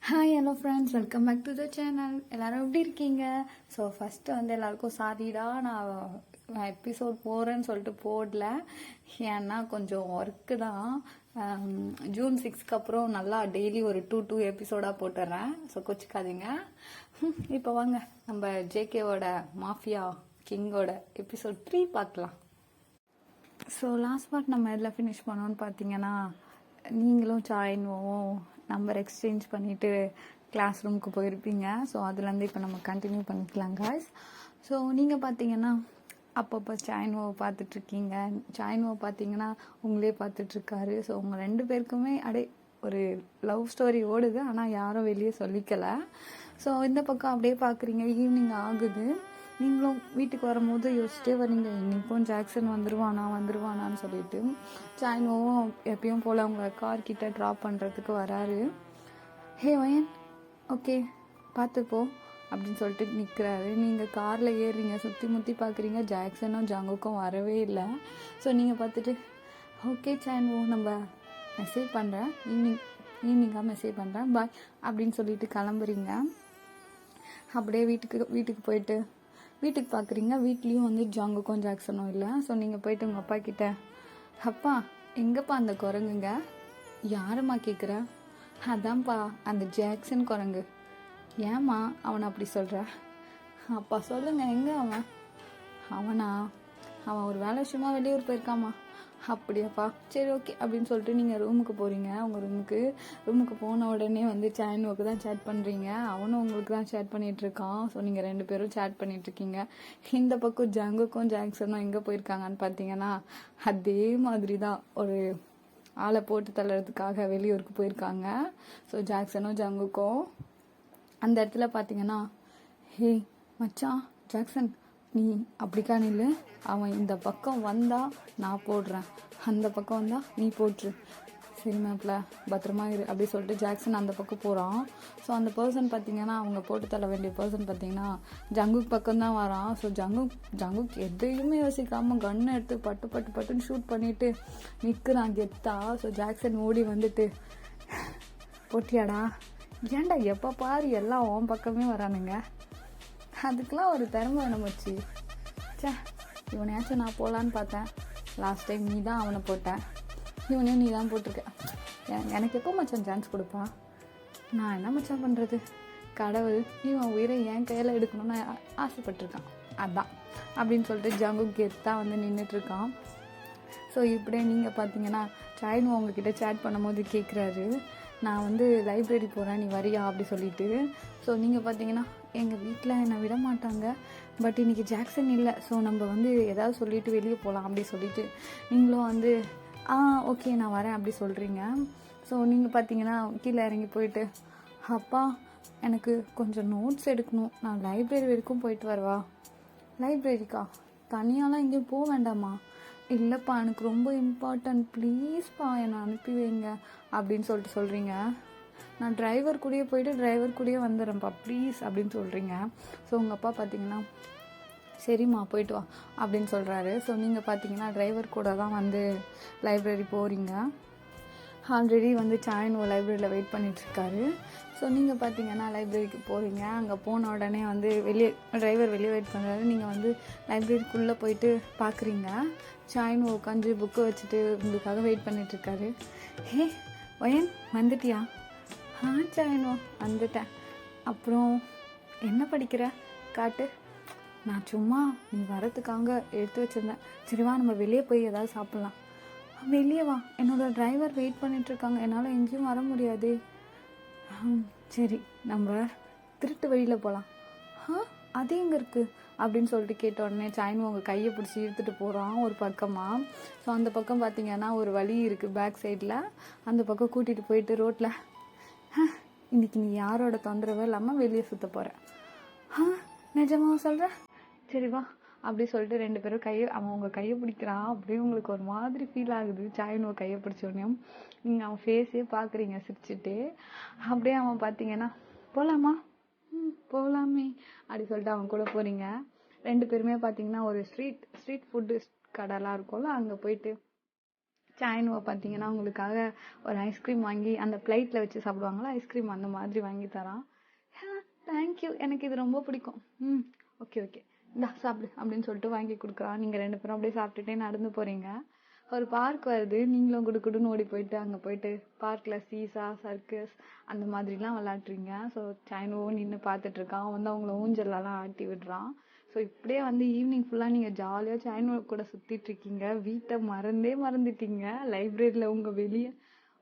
Hi hello friends, welcome back to the channel. எல்லோரும் எப்படி இருக்கீங்க? ஸோ ஃபஸ்ட்டு வந்து எல்லாருக்கும் சாரிடா, நான் எபிசோட் போகிறேன்னு சொல்லிட்டு போடல. ஏன்னா கொஞ்சம் ஒர்க்கு தான். ஜூன் 6க்கு அப்புறம் நல்லா டெய்லி ஒரு டூ எபிசோடாக போட்டுடுறேன். ஸோ கொச்சிக்காதீங்க. இப்போ வாங்க நம்ம ஜேகேவோட மாஃபியா கிங்கோட எபிசோட் 3 பார்க்கலாம். ஸோ லாஸ்ட் பார்ட் நம்ம எதில் ஃபினிஷ் பண்ணோன்னு பார்த்தீங்கன்னா, நீங்களும் சாயின்வோம் நம்பர் எக்ஸ்சேஞ்ச் பண்ணிவிட்டு கிளாஸ் ரூமுக்கு போயிருப்பீங்க. ஸோ அதுலேருந்து இப்போ நம்ம கண்டினியூ பண்ணிக்கலாம் காய்ஸ். ஸோ நீங்கள் பார்த்தீங்கன்னா அப்பப்போ சாயின்வோவை பார்த்துட்ருக்கீங்க. சாயின்வோவை பார்த்தீங்கன்னா உங்களே பார்த்துட்ருக்காரு. ஸோ உங்கள் 2 பேருக்குமே அப்படியே ஒரு லவ் ஸ்டோரி ஓடுது. ஆனால் யாரும் வெளியே சொல்லிக்கலை. ஸோ இந்த பக்கம் அப்படியே பார்க்குறீங்க. ஈவினிங் ஆகுது. நீங்களும் வீட்டுக்கு வரும்போது யோசிச்சிட்டே வரீங்க, இன்றைக்கும் ஜாக்சன் வந்துருவானான்னு சொல்லிட்டு. சாயின்வோவும் எப்பயும் போல் அவங்க கார் கிட்ட ட்ராப் பண்ணுறதுக்கு வராரு. ஹே வயன், ஓகே பார்த்துப்போ அப்படின்னு சொல்லிட்டு நிற்கிறாரு. நீங்கள் காரில் ஏறுறீங்க, சுற்றி முற்றி பார்க்குறீங்க. ஜாக்சனும் ஜங்குக்கும் வரவே இல்லை. ஸோ நீங்கள் பார்த்துட்டு ஓகே சாயின்வோ, நம்ம மெசேஜ் பண்ணுறேன், ஈவினிங்காக மெசேஜ் பண்ணுறேன், பாய் அப்படின்னு சொல்லிட்டு கிளம்புறீங்க. அப்படியே வீட்டுக்கு போயிட்டு வீட்டுக்கு பார்க்குறீங்க. வீட்லேயும் வந்து ஜங்குக்கும் ஜாக்சனும் இல்லை. ஸோ நீங்கள் போயிட்டு உங்கள் அப்பா கிட்ட, அப்பா எங்கப்பா அந்த குரங்குங்க? யாரும்மா கேட்குற? அதான்ப்பா அந்த ஜாக்சன் குரங்கு. ஏம்மா அவனை அப்படி சொல்கிற? அப்பா சொல்லுங்க, எங்கே அவனா? அவன் ஒரு வேலை விஷயமா வெளியூர் போயிருக்காமா. அப்படியாப்பா, சரி ஓகே அப்படின்னு சொல்லிட்டு நீங்கள் ரூமுக்கு போகிறீங்க. உங்கள் ரூமுக்கு போன உடனே வந்து சாயின்வோக்கு தான் சேட் பண்ணுறீங்க. அவனும் உங்களுக்கு தான் சேட் பண்ணிகிட்ருக்கான். ஸோ நீங்கள் 2 பேரும் சேட் பண்ணிகிட்ருக்கீங்க. இந்த பக்கம் ஜங்குக்கும் ஜாக்சனும் எங்கே போயிருக்காங்கன்னு பார்த்தீங்கன்னா, அதே மாதிரி தான் ஒரு ஆளை போட்டு தள்ளுறதுக்காக வெளியூருக்கு போயிருக்காங்க. ஸோ ஜாக்சனும் ஜங்குக்கும் அந்த இடத்துல பார்த்தீங்கன்னா, ஹே மச்சான் ஜாக்சன், நீ அப்படிக்கா நில்லு. அவன் இந்த பக்கம் வந்தா நான் போடுறேன், அந்த பக்கம் வந்தா நீ போட்டுரு, சரி மேப்பில் பத்திரமா இரு அப்படி சொல்லிட்டு ஜாக்சன் அந்த பக்கம் போகிறான். ஸோ அந்த பர்சன் பார்த்தீங்கன்னா, அவங்க போட்டு தள்ள வேண்டிய பர்சன் பார்த்தீங்கன்னா ஜங்குக் பக்கம்தான் வரான். ஸோ ஜங்குக் எதையுமே யோசிக்காமல் கன்னை எடுத்து பட்டுன்னு ஷூட் பண்ணிவிட்டு நிற்கிறான் கெத்தா. ஸோ ஜாக்சன் ஓடி வந்துட்டு, போட்டியாடா? ஏன்டா எப்போ பாரு எல்லாம் உன் பக்கமே வரானுங்க, அதுக்கெலாம் ஒரு திறமை வேணும் வச்சு. சே, இவனையாச்சும் நான் போகலான்னு பார்த்தேன். லாஸ்ட் டைம் நீ தான் அவனை போட்டேன், இவனையும் நீ தான் போட்டிருக்க. எனக்கு எப்போ மச்சான் சான்ஸ் கொடுப்பா? நான் என்ன மச்சான் பண்ணுறது? கடவுள் இவன் உயிரை என் கையில் எடுக்கணும்னு ஆசைப்பட்டிருக்கான், அதான் அப்படின்னு சொல்லிட்டு ஜங்குக் கெத்தாக வந்து நின்றுட்டுருக்கான். ஸோ இப்படியே நீங்கள் பார்த்தீங்கன்னா சாயின்வோ உங்ககிட்ட சேட் பண்ணும்போது கேட்குறாரு, நான் வந்து லைப்ரரி போகிறேன், நீ வரியா அப்படி சொல்லிட்டு. ஸோ நீங்கள் பார்த்தீங்கன்னா எங்கள் வீட்டில் என்னை விட மாட்டாங்க, பட் இன்றைக்கி ஜாக்சன் இல்லை, ஸோ நம்ம வந்து ஏதாவது சொல்லிவிட்டு வெளியே போகலாம் அப்படி சொல்லிவிட்டு நீங்களும் வந்து ஓகே நான் வரேன் அப்படி சொல்கிறீங்க. ஸோ நீங்கள் பார்த்தீங்கன்னா கீழே இறங்கி போயிட்டு, அப்பா எனக்கு கொஞ்சம் நோட்ஸ் எடுக்கணும், நான் லைப்ரரி வரைக்கும் போயிட்டு வரவா? லைப்ரரிக்கா? தனியாலாம் எங்கேயும் போக வேண்டாமா? இல்லைப்பா எனக்கு ரொம்ப இம்பார்ட்டன்ட், ப்ளீஸ்ப்பா என்னை அனுப்பி வைங்க அப்படின்னு சொல்லிட்டு சொல்கிறீங்க. நான் டிரைவர் கூடயே போயிட்டு டிரைவர் கூடயே வந்துடுறேன்ப்பா ப்ளீஸ் அப்படின்னு சொல்கிறீங்க. ஸோ உங்கள் அப்பா பார்த்தீங்கன்னா சரிம்மா போயிட்டு வா அப்படின்னு சொல்கிறாரு. ஸோ நீங்கள் பார்த்தீங்கன்னா டிரைவர் கூட தான் வந்து லைப்ரரி போகிறீங்க. ஆல்ரெடி வந்து சாயின்வோ லைப்ரரியில் வெயிட் பண்ணிகிட்ருக்காரு. ஸோ நீங்கள் பார்த்தீங்கன்னா லைப்ரரிக்கு போகிறீங்க. அங்கே போன உடனே வந்து டிரைவர் வெளியே வெயிட் பண்ணுறாரு. நீங்கள் வந்து லைப்ரரிக்குள்ளே போயிட்டு பார்க்குறீங்க. சாயின்வோ உட்காந்து புக்கு வச்சுட்டு உங்களுக்காக வெயிட் பண்ணிகிட்ருக்காரு. ஹே வயன் வந்துட்டியா? சாயின்வோ வந்துட்டேன். அப்புறம் என்ன படிக்கிற காட்டு? நான் சும்மா நீ வரத்துக்காக எடுத்து வச்சுருந்தேன். சரிவா நம்ம வெளியே போய் ஏதாவது சாப்பிட்லாம். வெளியே வா, என்னோடய டிரைவர் வெயிட் பண்ணிகிட்ருக்காங்க, என்னால் எங்கேயும் வர முடியாது. சரி நம்ம திருட்டு வழியில் போகலாம். அது எங்கே இருக்குது அப்படின்னு சொல்லிட்டு கேட்ட உடனே சாயின்வோ உங்கள் கையை பிடிச்சி இழுத்துட்டு போகிறான் ஒரு பக்கமாக. ஸோ அந்த பக்கம் பார்த்தீங்கன்னா ஒரு வழி இருக்குது பேக் சைடில். அந்த பக்கம் கூட்டிகிட்டு போயிட்டு ரோட்டில், இன்றைக்கி நீ யாரோட தொந்தரவும் இல்லாமல் வெளியே சுற்ற போகிற. நிஜமாக சொல்கிற? சரி வா அப்படி சொல்லிட்டு 2 பேரும் அவன் உங்கள் கையை பிடிக்கிறான். அப்படியே உங்களுக்கு ஒரு மாதிரி ஃபீல் ஆகுது. சாயின்வோ கையை பிடிச்சோடனே நீங்கள் அவன் ஃபேஸே பார்க்குறீங்க சிரிச்சுட்டு. அப்படியே அவன் பார்த்தீங்கன்னா போகலாமா? போகலாமே அப்படி சொல்லிட்டு அவன் கூட போகிறீங்க. 2 பேருமே பார்த்தீங்கன்னா ஒரு ஸ்ட்ரீட் ஃபுட்டு கடைலாம் இருக்கும்ல, அங்கே போயிட்டு சாய்னுவை பார்த்தீங்கன்னா உங்களுக்காக ஒரு ஐஸ்கிரீம் வாங்கி அந்த பிளேட்டில் வச்சு சாப்பிடுவாங்களா ஐஸ்கிரீம் அந்த மாதிரி வாங்கி தரான். தேங்க்யூ, எனக்கு இது ரொம்ப பிடிக்கும். ஓகே ஓகே இந்தா சாப்பிடு அப்படின்னு சொல்லிட்டு வாங்கி கொடுக்குறான். நீங்கள் 2 பேரும் அப்படியே சாப்பிட்டுட்டே நடந்து போகிறீங்க. ஒரு பார்க் வருது. நீங்களும் குடுன்னு ஓடி போயிட்டு அங்கே போயிட்டு பார்க்கில் சீசா சர்க்கஸ் அந்த மாதிரிலாம் விளாட்றீங்க. ஸோ சாய்னுவும் நின்று பார்த்துட்டு இருக்கான். அவன் வந்து அவங்கள ஊஞ்சல்லாம் ஆட்டி விடுறான். ஸோ இப்படியே வந்து ஈவினிங் ஃபுல்லாக நீங்கள் ஜாலியாக சாய்னுவ கூட சுற்றிட்டு இருக்கீங்க. வீட்டை மறந்துட்டீங்க. லைப்ரரியில் வெளியே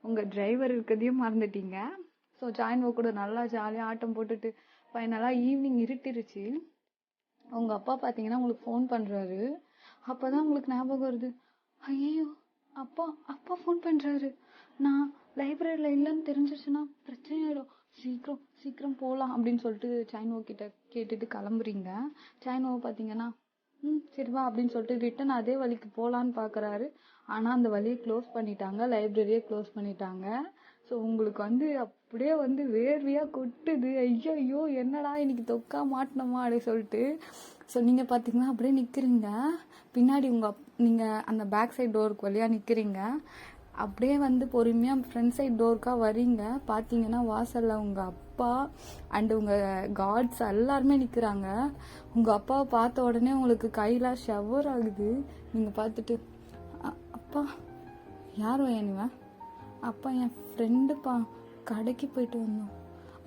உங்கள் டிரைவர் இருக்கிறதையும் மறந்துட்டீங்க. ஸோ சாய்னுவ கூட நல்லா ஜாலியாக ஆட்டம் போட்டுட்டு ஃபைனலாக ஈவினிங் இருட்டிருச்சு. உங்கள் அப்பா பார்த்தீங்கன்னா உங்களுக்கு ஃபோன் பண்ணுறாரு. அப்போ தான் உங்களுக்கு ஞாபகம் வருது, ஐயோ அப்பா அப்பா ஃபோன் பண்ணுறாரு, நான் லைப்ரரியில் இல்லைன்னு தெரிஞ்சிருச்சுன்னா பிரச்சனை ஆகிடும், சீக்கிரம் போகலாம் அப்படின்னு சொல்லிட்டு சாய்னுவ கிட்ட கேட்டுட்டு கிளம்புறீங்க. சாய்னுவை பார்த்தீங்கன்னா சரி வா அப்படின்னு சொல்லிட்டு ரிட்டன் அதே வழிக்கு போகலான்னு பார்க்குறாரு. ஆனால் அந்த வழியை க்ளோஸ் பண்ணிட்டாங்க, லைப்ரரியே க்ளோஸ் பண்ணிட்டாங்க. ஸோ உங்களுக்கு வந்து அப்படியே வந்து வேர்வையாக கொட்டுது. ஐயோ என்னடா இன்னைக்கு தொக்கா மாட்டினோமா அப்படின்னு சொல்லிட்டு. ஸோ நீங்கள் பார்த்தீங்கன்னா அப்படியே நிற்கிறீங்க. பின்னாடி நீங்கள் அந்த பேக் சைட் டோருக்கு வழியாக நிற்கிறீங்க. அப்படியே வந்து பொறுமையாக ஃப்ரண்ட் சைட் டோருக்காக வரீங்க. பார்த்தீங்கன்னா வாசலில் உங்கள் அப்பா அண்டு உங்கள் காட்ஸ் எல்லாருமே நிற்கிறாங்க. உங்கள் அப்பாவை பார்த்த உடனே உங்களுக்கு கையெல்லாம் ஷவர் ஆகுது. நீங்கள் பார்த்துட்டு அப்பா யாரும் ஏனுவேன், அப்பா என் ஃப்ரெண்டுப்பா, கடைக்கு போயிட்டு வந்தோம்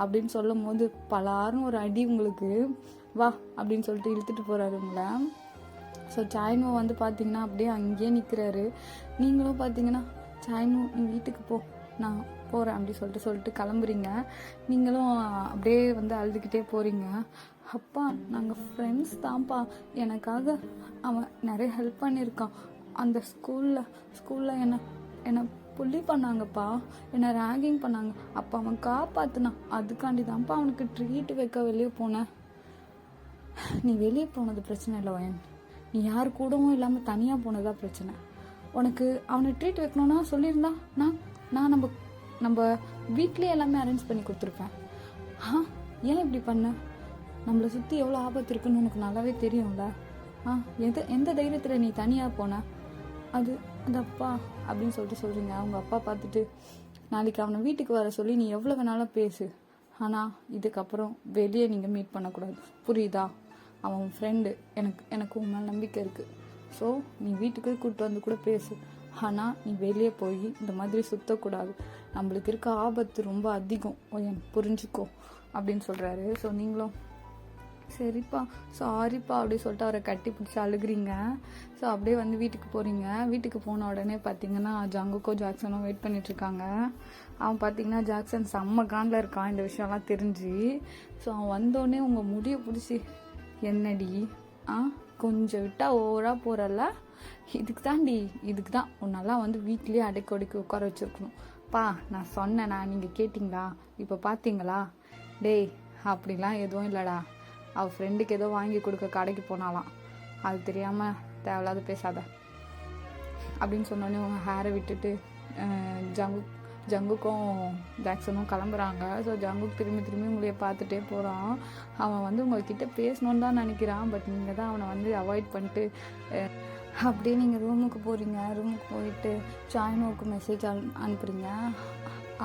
அப்படின்னு சொல்லும் போது பலாரும் ஒரு அடி உங்களுக்கு. வா அப்படின்னு சொல்லிட்டு இழுத்துட்டு போகிறாரு உங்களை. ஸோ சாய்னு வந்து பார்த்தீங்கன்னா அப்படியே அங்கேயே நிற்கிறாரு. நீங்களும் பார்த்தீங்கன்னா சாய்னு நீ வீட்டுக்கு போ, நான் போகிறேன் அப்படி சொல்லிட்டு கிளம்புறீங்க. நீங்களும் அப்படியே வந்து அழுதுகிட்டே போகிறீங்க. அப்பா நாங்கள் ஃப்ரெண்ட்ஸ் தான்ப்பா, எனக்காக அவன் நிறைய ஹெல்ப் பண்ணியிருக்கான். அந்த ஸ்கூலில் என்னை புள்ளி பண்ணாங்கப்பா, என்னை ரேகிங் பண்ணாங்க, அப்போ அவன் காப்பாற்றினான், அதுக்காண்டி தான்ப்பா அவனுக்கு ட்ரீட் வைக்க வெளியே போனேன். நீ வெளியே போனது பிரச்சனை இல்லை வயன், நீ யார் கூடவும் இல்லாமல் தனியாக போனதா பிரச்சனை. உனக்கு அவனை ட்ரீட் வைக்கணும்னா சொல்லியிருந்தா நான் நம்ம வீட்லேயே எல்லாமே அரேஞ்ச் பண்ணி கொடுத்துருப்பேன். ஏன் இப்படி பண்ண? நம்மளை சுற்றி எவ்வளோ ஆபத்து இருக்குன்னு உனக்கு நல்லாவே தெரியும்ல. எந்த தைரியத்தில் நீ தனியாக போன? அது அப்பா அப்படின்னு சொல்கிறீங்க. அவங்க அப்பா பார்த்துட்டு நாளைக்கு அவனை வீட்டுக்கு வர சொல்லி நீ எவ்வளோ வேணாலும் பேசு, ஆனால் இதுக்கப்புறம் வெளியே நீங்கள் மீட் பண்ணக்கூடாது, புரியுதா? அவன் ஃப்ரெண்டு, எனக்கு உன் மேலே நம்பிக்கை இருக்குது. ஸோ நீ வீட்டுக்கு கூப்பிட்டு வந்து கூட பேசு, ஆனால் நீ வெளியே போய் இந்த மாதிரி சுற்றக்கூடாது, நம்மளுக்கு இருக்க ஆபத்து ரொம்ப அதிகம், புரிஞ்சுக்கோ அப்படின்னு சொல்கிறாரு. ஸோ நீங்களும் சரிப்பா சாரிப்பா அப்படி சொல்லிட்டு அவரை கட்டி பிடிச்சி அழுகுறீங்க. ஸோ அப்படியே வந்து வீட்டுக்கு போகிறீங்க. வீட்டுக்கு போன உடனே பார்த்தீங்கன்னா ஜங்குக்கோ ஜாக்சனும் வெயிட் பண்ணிட்டுருக்காங்க. அவன் பார்த்தீங்கன்னா ஜாக்சன் செம்ம காண்டில் இருக்கான் இந்த விஷயம்லாம் தெரிஞ்சு. ஸோ அவன் வந்தோடனே உங்கள் முடியை பிடிச்சி, என்னடி கொஞ்சம் விட்டால் ஓவராக போகிறல்ல, இதுக்கு தான் உன்னெல்லாம் வந்து வீட்லேயே அடைக்கொடைக்கு உட்கார வச்சுருக்கணும். பா நான் சொன்னேண்ணா, நீங்கள் கேட்டிங்களா? இப்போ பார்த்தீங்களா? டேய் அப்படிலாம் எதுவும் இல்லைடா, அவள் ஃப்ரெண்டுக்கு ஏதோ வாங்கி கொடுக்க கடைக்கு போனாலாம், அது தெரியாமல் தேவையில்லாத பேசாத அப்படின்னு சொன்னோடனே உங்கள் ஹேரை விட்டுட்டு ஜங்குக்கும் ஜாக்சனும் கிளம்புறாங்க. ஸோ ஜங்குக் திரும்பி உங்களைய பார்த்துட்டே போகிறான். அவன் வந்து உங்கள்கிட்ட பேசணுன்னு தான் நினைக்கிறான், பட் நீங்கள் தான் அவனை வந்து அவாய்ட் பண்ணிட்டு அப்படியே நீங்கள் ரூமுக்கு போகிறீங்க. ரூமுக்கு போயிட்டு சாய்னுவுக்கு மெசேஜ் அனுப்புகிறீங்க,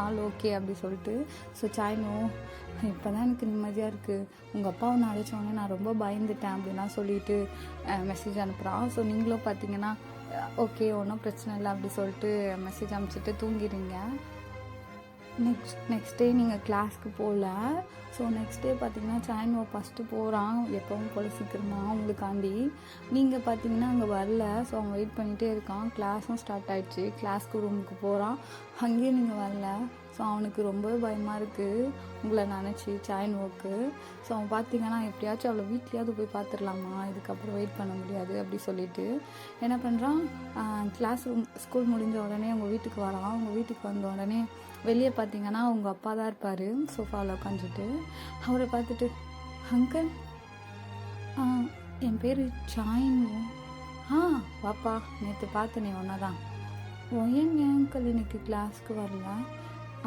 ஆல் ஓகே அப்படி சொல்லிட்டு. ஸோ சாய்னு இப்போ தான் எனக்கு நிம்மதியாக இருக்குது, உங்கள் அப்பாவை நான் அழைச்சோடனே நான் ரொம்ப பயந்துட்டேன் அப்படின்லாம் சொல்லிட்டு மெசேஜ் அனுப்புகிறான். ஸோ நீங்களும் பார்த்தீங்கன்னா ஓகே ஒன்றும் பிரச்சனை இல்லை அப்படி சொல்லிட்டு மெசேஜ் அனுப்பிச்சிட்டு தூங்கிடுறீங்க. நெக்ஸ்ட் டே நீங்கள் கிளாஸ்க்கு போகல. ஸோ நெக்ஸ்ட் டே பார்த்தீங்கன்னா சாய்னுவை ஃபஸ்ட்டு போகிறான், எப்பவும் போல சீக்கிரமாக உங்களுக்காண்டி. நீங்கள் பார்த்தீங்கன்னா அங்கே வரல. ஸோ அவன் வெயிட் பண்ணிகிட்டே இருக்கான். கிளாஸும் ஸ்டார்ட் ஆகிடுச்சு. கிளாஸ்க்கு ரூமுக்கு போகிறான், அங்கேயும் நீங்கள் வரல. ஸோ அவனுக்கு ரொம்பவே பயமாக இருக்குது உங்களை நினச்சி சாய்னுவுக்கு. ஸோ அவன் பார்த்தீங்கன்னா எப்படியாச்சும் அவளை வீட்லேயாவது போய் பார்த்துடலாமா, இதுக்கப்புறம் வெயிட் பண்ண முடியாது அப்படி சொல்லிட்டு என்ன பண்ணுறான், ஸ்கூல் முடிஞ்ச உடனே உங்கள் வீட்டுக்கு வரான். உங்கள் வீட்டுக்கு வந்த உடனே வெளியே பார்த்தீங்கன்னா உங்கள் அப்பா தான் இருப்பார் சோஃபாவில் உட்காந்துட்டு. அவரை பார்த்துட்டு, அங்கிள் என் பேர் சாய்னு, வாப்பா நேற்று பார்த்தனே ஒன்றா தான், ஏங்க அங்கிள் இன்னைக்கு கிளாஸ்க்கு வரல?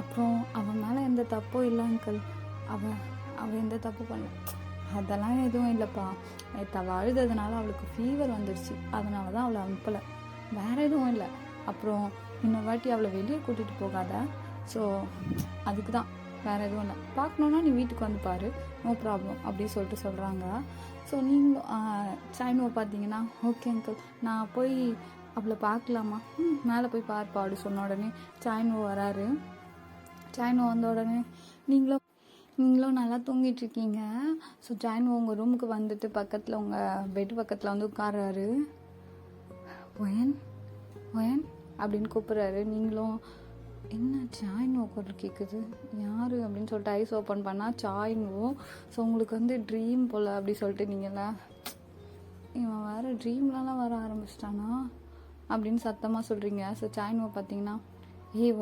அப்புறம் அவன் மேலே எந்த தப்பும் இல்லை அங்கிள், அவள் எந்த தப்பு பண்ணல. அதெல்லாம் எதுவும் இல்லைப்பா, நேற்று அவள் அழுததுனால அவளுக்கு ஃபீவர் வந்துடுச்சு, அதனால தான் அவளை அனுப்பலை, வேறு எதுவும் இல்லை. அப்புறம் இன்னொரு வாட்டி அவளை வெளியே கூட்டிகிட்டு போகாத. ஸோ அதுக்கு தான், வேறு எதுவும் இல்லை. பார்க்கணுன்னா நீ வீட்டுக்கு வந்து பாரு, நோ ப்ராப்ளம் அப்படின்னு சொல்லிட்டு சொல்கிறாங்க. ஸோ நீங்களும் சைனுவை பார்த்தீங்கன்னா, ஓகே அங்கிள் நான் போய் அவளை பார்க்கலாமா, மேலே போய் பார்ப்பா அப்படி சொன்ன உடனே சைனு வராரு. சைனு வந்த உடனே நீங்களும் நல்லா தூங்கிட்டுருக்கீங்க. ஸோ சைனு உங்கள் ரூமுக்கு வந்துட்டு பக்கத்தில் உங்கள் பெட் பக்கத்தில் வந்து உட்கார்றாரு. ஒயன் ஒயன் அப்படின்னு கூப்பிட்றாரு. நீங்களும் என்ன சாய்னு குரல் கேட்குது, யார் அப்படின்னு சொல்லிட்டு ஐஸ் ஓப்பன் பண்ணால் சாய்னு. ஸோ உங்களுக்கு வந்து ட்ரீம் போல் அப்படி சொல்லிட்டு நீங்களா, இவன் வேறு ட்ரீம்லலாம் வர ஆரம்பிச்சிட்டானா அப்படின்னு சத்தமாக சொல்கிறீங்க. ஸோ சாய்னுவை பார்த்தீங்கன்னா,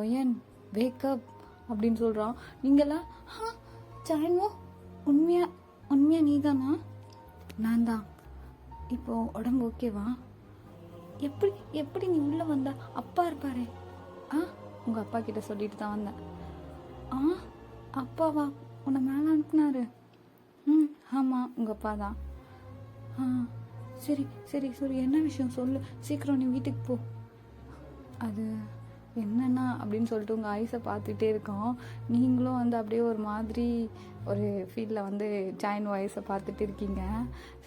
ஒயன் வேக்கப் அப்படின்னு சொல்கிறான். நீங்களாம் சாய்னு உண்மையா நீ தானா? நான் தான். இப்போது உடம்பு ஓகேவா? எப்படி நீ உள்ளே வந்தா? அப்பா இருப்பாரே. உங்கள் அப்பா கிட்ட சொல்லிட்டு தான் வந்தேன். அப்பாவா உன்னை மேலே அனுப்புனாரு? ஆமாம் உங்கள் அப்பா தான். சரி சரி சரி, என்ன விஷயம் சொல்லு சீக்கிரம், நீ வீட்டுக்கு போ. அது என்னன்னா அப்படின்னு சொல்லிட்டு உங்கள் ஐஸை பார்த்துட்டே இருக்கோம். நீங்களும் வந்து அப்படியே ஒரு மாதிரி ஒரு ஃபீல்டில் வந்து ஜாயின் வாய்ஸை பார்த்துட்டு இருக்கீங்க.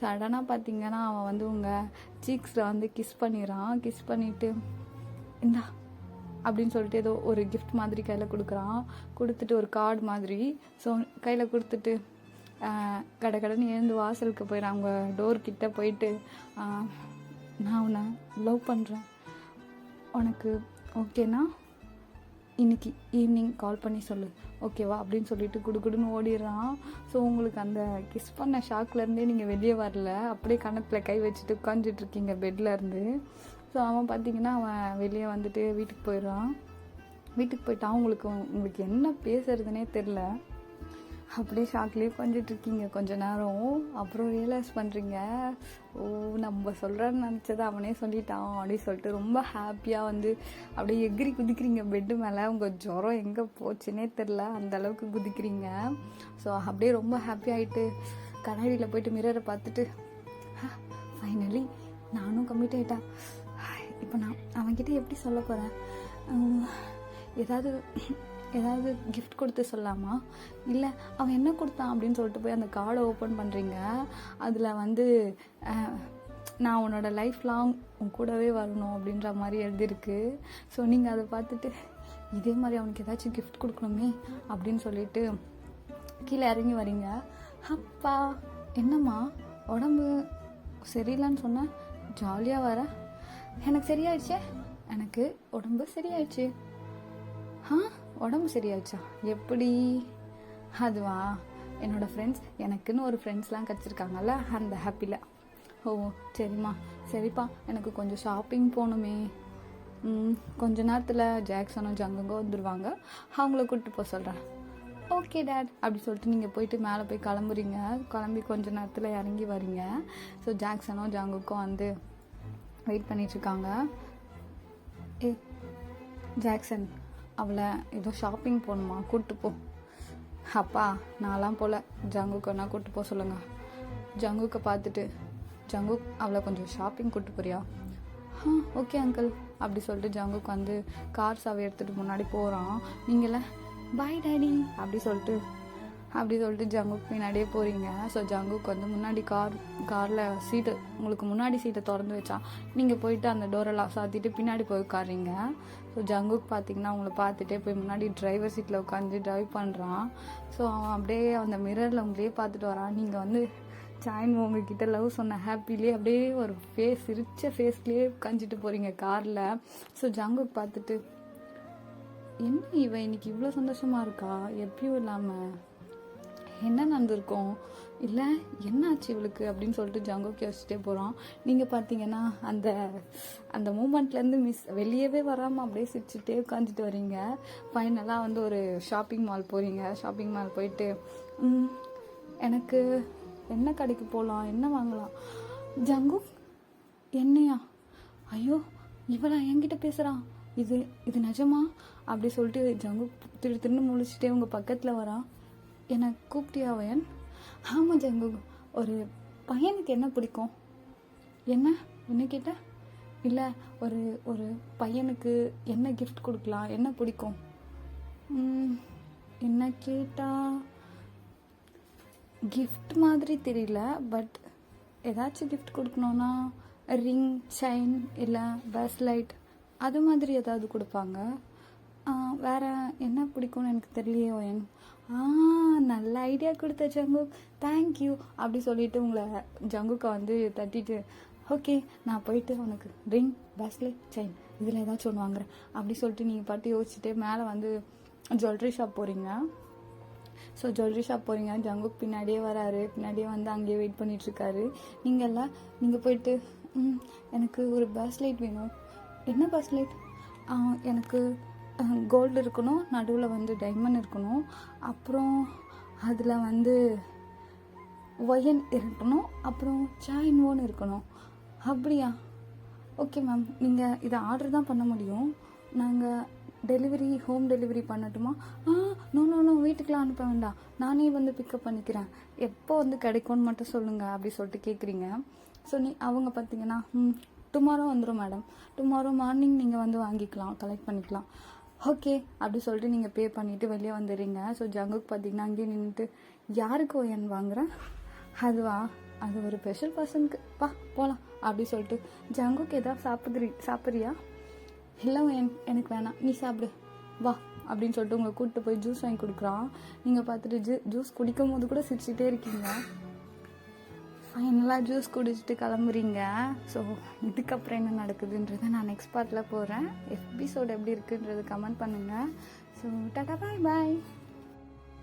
சடனாக பார்த்தீங்கன்னா அவன் வந்து உங்கள் சீக்ஸில் வந்து கிஸ் பண்ணிடுறான். கிஸ் பண்ணிவிட்டு இந்தா அப்படின்னு சொல்லிட்டு ஏதோ ஒரு கிஃப்ட் மாதிரி கையில் கொடுக்குறான். கொடுத்துட்டு ஒரு கார்டு மாதிரி ஸோ கையில் கொடுத்துட்டு கடைன்னு எழுந்து வாசலுக்கு போயிடறான். அவங்க டோர்கிட்ட போயிட்டு, நான் உன்னை லவ் பண்ணுறேன், உனக்கு ஓகேனா இன்னைக்கு ஈவினிங் கால் பண்ணி சொல்லு ஓகேவா அப்படின்னு சொல்லிட்டு குடுன்னு ஓடிடுறான். ஸோ உங்களுக்கு அந்த கிஸ் பண்ண ஷாக்லேருந்தே நீங்கள் வெளியே வரல, அப்படியே கணத்தில் கை வச்சுட்டு உட்காந்துட்ருக்கீங்க பெட்லேருந்து. ஸோ அவன் பார்த்தீங்கன்னா அவன் வெளியே வந்துட்டு வீட்டுக்கு போயிடுறான். வீட்டுக்கு போயிட்டான். உங்களுக்கு என்ன பேசுறதுனே தெரில, அப்படியே ஷாக்லேயே உட்காந்துட்ருக்கீங்க கொஞ்ச நேரம். அப்புறம் ரியலைஸ் பண்ணுறீங்க, நம்ம சொல்கிறேன்னு நினச்சதை அவனே சொல்லிட்டான் அப்படின்னு சொல்லிட்டு ரொம்ப ஹாப்பியாக வந்து அப்படியே எகிரி குதிக்கிறீங்க பெட்டு மேலே. உங்கள் ஜுரம் எங்கே போச்சுன்னே தெரில, அந்தளவுக்கு குதிக்கிறீங்க. ஸோ அப்படியே ரொம்ப ஹாப்பி ஆகிட்டு கண்ணாடியில் போயிட்டு மிரரை பார்த்துட்டு, ஃபைனலி நானும் கம்மிட் ஆகிட்டேன். இப்போ நான் அவன்கிட்ட எப்படி சொல்ல போகிறேன், ஏதாவது கிஃப்ட் கொடுத்து சொல்லலாமா, இல்லை அவன் என்ன கொடுத்தான் அப்படின்னு சொல்லிட்டு போய் அந்த கார்டை ஓப்பன் பண்ணுறீங்க. அதில் வந்து நான் உன்னோட லைஃப் லாங் உன் கூடவே வரணும் அப்படின்ற மாதிரி எழுதியிருக்கு. ஸோ நீங்கள் அதை பார்த்துட்டு இதே மாதிரி அவனுக்கு ஏதாச்சும் கிஃப்ட் கொடுக்கணுமே அப்படின்னு சொல்லிட்டு கீழே இறங்கி வரீங்க. அப்பா என்னம்மா உடம்பு சரியில்லைன்னு சொன்னேன், ஜாலியாக வர, எனக்கு சரியாயிடுச்சே, எனக்கு உடம்பு சரியாயிடுச்சு. உடம்பு சரியாயிடுச்சா எப்படி? அதுவா என்னோடய ஃப்ரெண்ட்ஸ், எனக்குன்னு ஒரு ஃப்ரெண்ட்ஸ்லாம் கிடச்சிருக்காங்கல்ல அந்த ஹாப்பியில். ஓ சரிம்மா சரிப்பா, எனக்கு கொஞ்சம் ஷாப்பிங் போகணுமே, கொஞ்ச நேரத்தில் ஜாக்சனும் ஜங்குங்கோ வந்துடுவாங்க, அவங்கள கூப்பிட்டு போக சொல்கிறேன். ஓகே டேட் அப்படி சொல்லிட்டு நீங்கள் போயிட்டு மேலே போய் கிளம்புறீங்க. கிளம்பி கொஞ்ச நேரத்தில் இறங்கி வரீங்க. ஸோ ஜாக்சனும் ஜங்குக்கும் வந்து வெயிட் பண்ணிகிட்ருக்காங்க. ஜாக்சன் அவளை ஏதோ ஷாப்பிங் போகணுமா, கூப்பிட்டு போ. அப்பா நான்லாம் போல், ஜங்குக்கன்னா கூப்பிட்டு போக சொல்லுங்கள். ஜங்குக்கை பார்த்துட்டு, ஜங்குக் அவளை கொஞ்சம் ஷாப்பிங் கூப்பிட்டு போறியா? ஓகே அங்கிள் அப்படி சொல்லிட்டு ஜங்குக் வந்து கார் சாவி எடுத்துகிட்டு முன்னாடி போகிறான். நீங்கள பாய் டேடி அப்படி சொல்லிட்டு ஜங்குக் பின்னாடியே போகிறீங்க. ஸோ ஜங்குக் வந்து முன்னாடி காரில் சீட்டு, உங்களுக்கு முன்னாடி சீட்டை திறந்து வச்சான். நீங்கள் போயிட்டு அந்த டோரெல்லாம் சாத்திட்டு பின்னாடி போய் உட்காருங்க. ஸோ ஜங்குக் பார்த்தீங்கன்னா உங்களை பார்த்துட்டே போய் முன்னாடி டிரைவர் சீட்டில் உட்காந்து ட்ரைவ் பண்ணுறான். ஸோ அவன் அப்படியே அந்த மிரரில் உங்களையே பார்த்துட்டு வரான். நீங்கள் வந்து சாய்னு உங்ககிட்ட லவ் சொன்ன ஹாப்பிலே அப்படியே ஒரு சிரிச்ச ஃபேஸ்லேயே உட்காந்துட்டு போகிறீங்க காரில். ஸோ ஜங்குக் பார்த்துட்டு, என்ன இவன் இன்னைக்கு இவ்வளோ சந்தோஷமாக இருக்கா, எப்பயும் இல்லாமல் என்ன நடந்திருக்கோம், இல்லை என்னாச்சு இவளுக்கு அப்படின்னு சொல்லிட்டு ஜங்குக் யோசிச்சுட்டே போகிறான். நீங்கள் பார்த்தீங்கன்னா அந்த மூமெண்ட்லேருந்து வெளியவே வராமல் அப்படியே சிரிச்சுட்டே உட்காந்துட்டு வரீங்க. ஃபைனலாக வந்து ஒரு ஷாப்பிங் மால் போகிறீங்க. ஷாப்பிங் மால் போயிட்டு எனக்கு என்ன கடைக்கு போகலாம், என்ன வாங்கலாம்? ஜங்குக் என்னையா? ஐயோ இவளா என்கிட்ட பேசுகிறான், இது நிஜமா அப்படி சொல்லிட்டு ஜங்குக் திருன்னு முழிச்சிட்டே உங்கள் பக்கத்தில் வரான். என்னை கூப்பிட்டியா வயன்? ஆமாம் ஜங்குக், ஒரு பையனுக்கு என்ன பிடிக்கும்? என்ன கேட்ட? இல்லை ஒரு ஒரு பையனுக்கு என்ன கிஃப்ட் கொடுக்கலாம், என்ன பிடிக்கும்? என்ன கேட்டால் கிஃப்ட் மாதிரி தெரியல, பட் ஏதாச்சும் கிஃப்ட் கொடுக்கணுன்னா ரிங், செயின் இல்லை பிரஸ்லைட் அது மாதிரி ஏதாவது கொடுப்பாங்க. வேறு என்ன பிடிக்கும்னு எனக்கு தெரியலையோ. நல்ல ஐடியா கொடுத்த ஜங்குக், தேங்க்யூ அப்படி சொல்லிவிட்டு உங்களை ஜங்குக்கை வந்து தட்டிட்டு, ஓகே நான் போயிட்டு உனக்கு ரிங், பிரஸ்லைட், செயின் இதில் ஏதாச்சும் ஒன்று வாங்குறேன் அப்படி சொல்லிட்டு நீங்கள் பாட்டு யோசிச்சுட்டு மேலே வந்து ஜுவல்லரி ஷாப் போகிறீங்க. ஸோ ஜுவல்லரி ஷாப் போகிறீங்க, ஜங்குக் பின்னாடியே வராரு, பின்னாடியே வந்து அங்கேயே வெயிட் பண்ணிகிட்ருக்காரு. நீங்கள் போயிட்டு எனக்கு ஒரு பிரஸ்லைட் வேணும். என்ன பிரஸ்லைட்? எனக்கு கோல்டு இருக்கணும், நடுவில் வந்து டைமண்ட் இருக்கணும், அப்புறம் அதில் வந்து ஒயன் இருக்கணும், அப்புறம் செயின் ஒன்று இருக்கணும். அப்படியா? ஓகே மேம், நீங்கள் இதை ஆர்டர் தான் பண்ண முடியும், நாங்கள் டெலிவரி ஹோம் டெலிவரி பண்ணட்டுமா? நோ வீட்டுக்கெலாம் அனுப்ப வேண்டாம், நானே வந்து பிக்கப் பண்ணிக்கிறேன், எப்போ வந்து கிடைக்கும்னு மட்டும் சொல்லுங்கள் அப்படி சொல்லிட்டு கேட்குறீங்க. ஸோ அவங்க பார்த்தீங்கன்னா டுமாரோ வந்துடும் மேடம், டுமாரோ மார்னிங் நீங்கள் வந்து வாங்கிக்கலாம், கலெக்ட் பண்ணிக்கலாம். ஓகே அப்படி சொல்லிட்டு நீங்கள் பே பண்ணிவிட்டு வெளியே வந்துடுறீங்க. ஸோ ஜங்குக் பார்த்தீங்கன்னா அங்கேயே நின்றுட்டு, யாருக்கு ஒயன் வாங்குகிறேன்? அதுவா, அது ஒரு ஸ்பெஷல் பர்சனுக்கு, போகலாம் அப்படி சொல்லிட்டு, ஜங்குக் ஏதாவது சாப்பிட்றியா? இல்லை எனக்கு வேணாம், நீ சாப்பிடு வா அப்படின்னு சொல்லிட்டு உங்களை கூப்பிட்டு போய் ஜூஸ் வாங்கி கொடுக்குறான். நீங்கள் பார்த்துட்டு ஜூஸ் குடிக்கும் போது கூட சிரிச்சிட்டே இருக்கீங்க. ஃபைனலாக ஜூஸ் குடிச்சிட்டு கிளம்புறீங்க. ஸோ இதுக்கப்புறம் என்ன நடக்குதுன்றதை நான் நெக்ஸ்ட் பார்ட்டில் போகிறேன். எபிசோட் எப்படி இருக்குன்றது கமெண்ட் பண்ணுங்கள். ஸோ டாடா, பாய் பாய்.